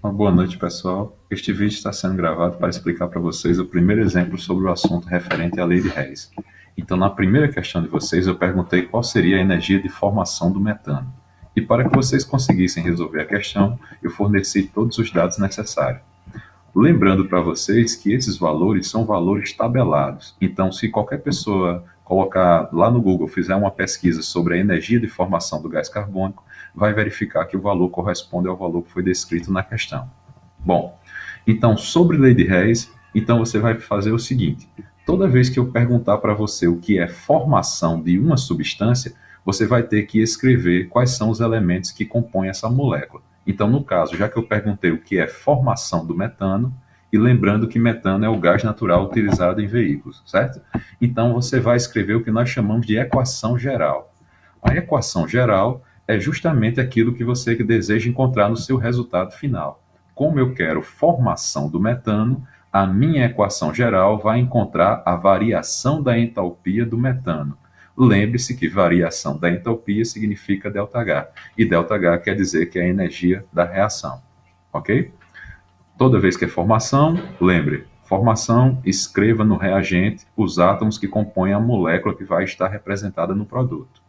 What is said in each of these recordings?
Uma boa noite, pessoal. Este vídeo está sendo gravado para explicar para vocês o primeiro exemplo sobre o assunto referente à lei de Hess. Então, na primeira questão de vocês, eu perguntei qual seria a energia de formação do metano. E para que vocês conseguissem resolver a questão, eu forneci todos os dados necessários. Lembrando para vocês que esses valores são valores tabelados. Então, se qualquer pessoa colocar lá no Google, fizer uma pesquisa sobre a energia de formação do gás carbônico, vai verificar que o valor corresponde ao valor que foi descrito na questão. Bom, então, sobre lei de Hess, então você vai fazer o seguinte: toda vez que eu perguntar para você o que é formação de uma substância, você vai ter que escrever quais são os elementos que compõem essa molécula. Então, no caso, já que eu perguntei o que é formação do metano, e lembrando que metano é o gás natural utilizado em veículos, certo? Então, você vai escrever o que nós chamamos de equação geral. A equação geral é justamente aquilo que você deseja encontrar no seu resultado final. Como eu quero formação do metano, a minha equação geral vai encontrar a variação da entalpia do metano. Lembre-se que variação da entalpia significa ΔH, e ΔH quer dizer que é a energia da reação, ok? Toda vez que é formação, lembre, formação, escreva no reagente os átomos que compõem a molécula que vai estar representada no produto.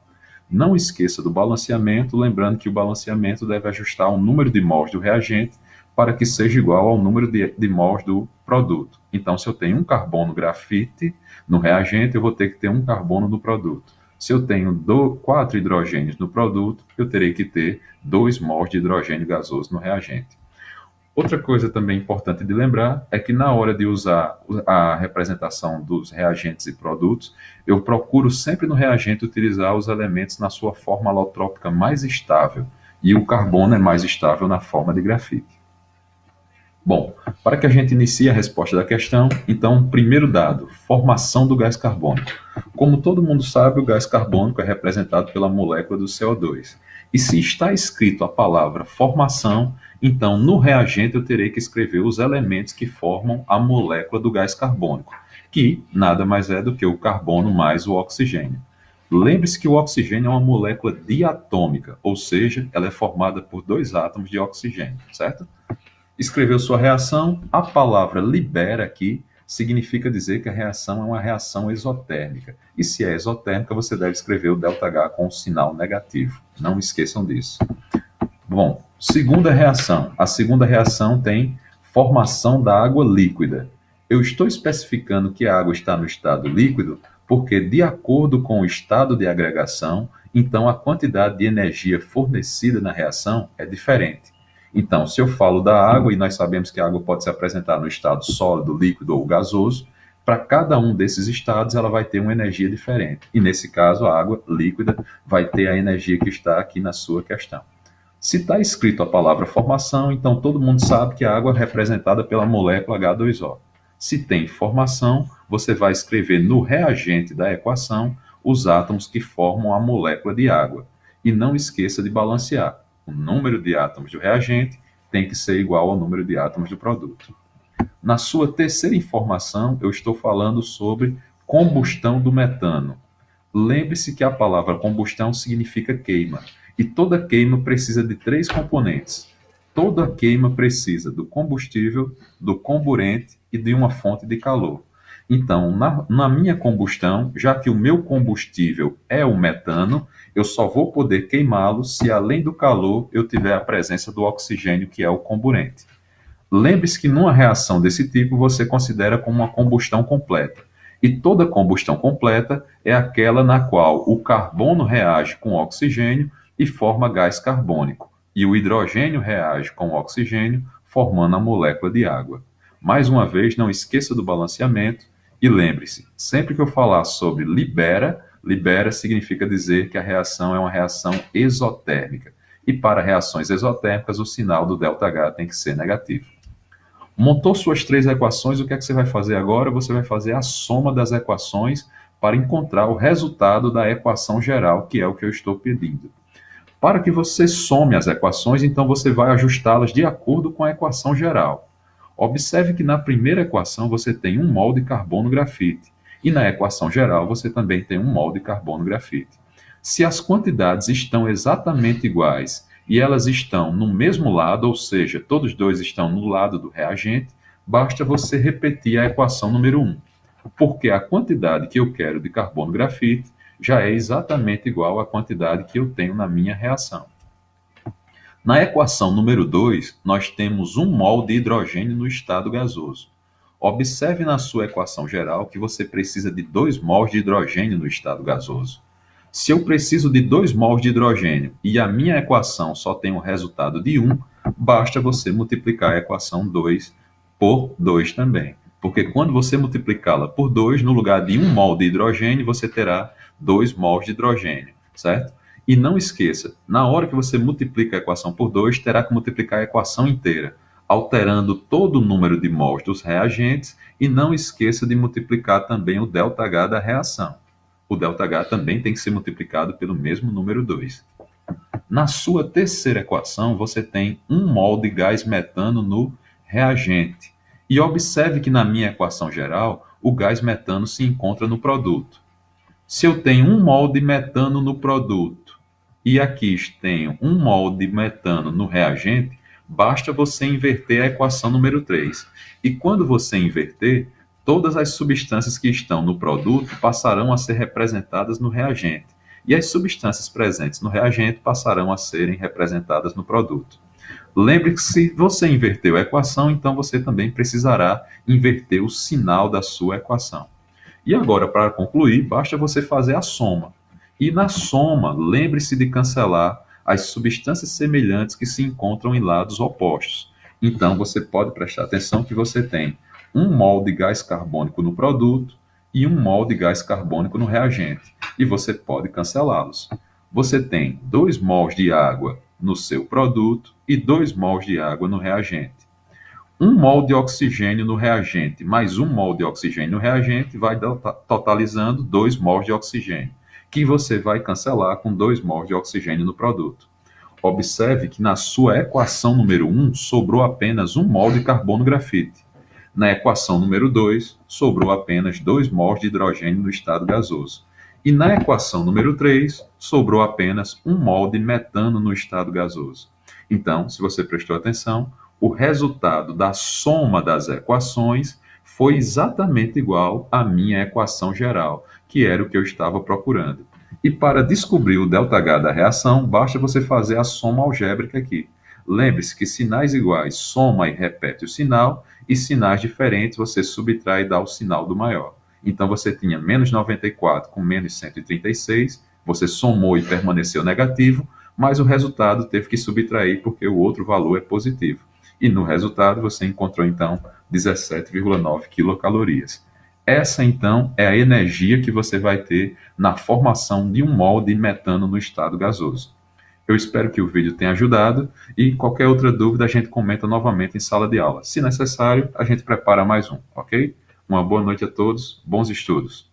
Não esqueça do balanceamento, lembrando que o balanceamento deve ajustar o número de mols do reagente para que seja igual ao número de mols do produto. Então, se eu tenho um carbono grafite no reagente, eu vou ter que ter um carbono no produto. Se eu tenho 4 hidrogênios no produto, eu terei que ter 2 mols de hidrogênio gasoso no reagente. Outra coisa também importante de lembrar é que na hora de usar a representação dos reagentes e produtos, eu procuro sempre no reagente utilizar os elementos na sua forma alotrópica mais estável, e o carbono é mais estável na forma de grafite. Bom, para que a gente inicie a resposta da questão, então, primeiro dado, formação do gás carbônico. Como todo mundo sabe, o gás carbônico é representado pela molécula do CO2. E se está escrito a palavra formação, então no reagente eu terei que escrever os elementos que formam a molécula do gás carbônico, que nada mais é do que o carbono mais o oxigênio. Lembre-se que o oxigênio é uma molécula diatômica, ou seja, ela é formada por dois átomos de oxigênio, certo? Escreveu sua reação, a palavra libera aqui significa dizer que a reação é uma reação exotérmica. E se é exotérmica, você deve escrever o ΔH com um sinal negativo. Não esqueçam disso. Bom, segunda reação. A segunda reação tem formação da água líquida. Eu estou especificando que a água está no estado líquido porque, de acordo com o estado de agregação, então a quantidade de energia fornecida na reação é diferente. Então, se eu falo da água, e nós sabemos que a água pode se apresentar no estado sólido, líquido ou gasoso, para cada um desses estados ela vai ter uma energia diferente. E nesse caso, a água líquida vai ter a energia que está aqui na sua questão. Se está escrito a palavra formação, então todo mundo sabe que a água é representada pela molécula H2O. Se tem formação, você vai escrever no reagente da equação os átomos que formam a molécula de água. E não esqueça de balancear. O número de átomos do reagente tem que ser igual ao número de átomos do produto. Na sua terceira informação, eu estou falando sobre combustão do metano. Lembre-se que a palavra combustão significa queima, e toda queima precisa de três componentes. Toda queima precisa do combustível, do comburente e de uma fonte de calor. Então, na minha combustão, já que o meu combustível é o metano, eu só vou poder queimá-lo se, além do calor, eu tiver a presença do oxigênio, que é o comburente. Lembre-se que numa reação desse tipo você considera como uma combustão completa. E toda combustão completa é aquela na qual o carbono reage com o oxigênio e forma gás carbônico, e o hidrogênio reage com o oxigênio, formando a molécula de água. Mais uma vez, não esqueça do balanceamento e lembre-se, sempre que eu falar sobre libera, libera significa dizer que a reação é uma reação exotérmica. E para reações exotérmicas, o sinal do ΔH tem que ser negativo. Montou suas três equações, o que é que você vai fazer agora? Você vai fazer a soma das equações para encontrar o resultado da equação geral, que é o que eu estou pedindo. Para que você some as equações, então você vai ajustá-las de acordo com a equação geral. Observe que na primeira equação você tem 1 mol de carbono grafite, e na equação geral você também tem 1 mol de carbono grafite. Se as quantidades estão exatamente iguais e elas estão no mesmo lado, ou seja, todos dois estão no lado do reagente, basta você repetir a equação número um, porque a quantidade que eu quero de carbono grafite já é exatamente igual à quantidade que eu tenho na minha reação. Na equação número 2, nós temos 1 mol de hidrogênio no estado gasoso. Observe na sua equação geral que você precisa de 2 mols de hidrogênio no estado gasoso. Se eu preciso de 2 mols de hidrogênio e a minha equação só tem o resultado de 1, basta você multiplicar a equação 2 por 2 também. Porque quando você multiplicá-la por 2, no lugar de 1 mol de hidrogênio, você terá 2 mols de hidrogênio, certo? E não esqueça, na hora que você multiplica a equação por 2, terá que multiplicar a equação inteira, alterando todo o número de mols dos reagentes, e não esqueça de multiplicar também o ΔH da reação. O ΔH também tem que ser multiplicado pelo mesmo número 2. Na sua terceira equação, você tem 1 mol de gás metano no reagente. E observe que na minha equação geral, o gás metano se encontra no produto. Se eu tenho 1 mol de metano no produto e aqui tenho 1 mol de metano no reagente, basta você inverter a equação número 3. E quando você inverter, todas as substâncias que estão no produto passarão a ser representadas no reagente, e as substâncias presentes no reagente passarão a serem representadas no produto. Lembre que se você inverteu a equação, então você também precisará inverter o sinal da sua equação. E agora, para concluir, basta você fazer a soma. E na soma, lembre-se de cancelar as substâncias semelhantes que se encontram em lados opostos. Então, você pode prestar atenção que você tem 1 mol de gás carbônico no produto e 1 mol de gás carbônico no reagente. E você pode cancelá-los. Você tem 2 mols de água no seu produto e 2 mols de água no reagente. 1 mol de oxigênio no reagente mais 1 mol de oxigênio no reagente vai totalizando 2 mols de oxigênio, que você vai cancelar com 2 mols de oxigênio no produto. Observe que na sua equação número 1 sobrou apenas 1 mol de carbono grafite. Na equação número 2 sobrou apenas 2 mols de hidrogênio no estado gasoso. E na equação número 3 sobrou apenas 1 mol de metano no estado gasoso. Então, se você prestou atenção, o resultado da soma das equações foi exatamente igual à minha equação geral, que era o que eu estava procurando. E para descobrir o ΔH da reação, basta você fazer a soma algébrica aqui. Lembre-se que sinais iguais soma e repete o sinal, e sinais diferentes você subtrai e dá o sinal do maior. Então você tinha menos 94 com menos 136, você somou e permaneceu negativo, mas o resultado teve que subtrair porque o outro valor é positivo. E no resultado você encontrou então 17,9 quilocalorias. Essa então é a energia que você vai ter na formação de 1 mol de metano no estado gasoso. Eu espero que o vídeo tenha ajudado e qualquer outra dúvida a gente comenta novamente em sala de aula. Se necessário, a gente prepara mais um, ok? Uma boa noite a todos, bons estudos.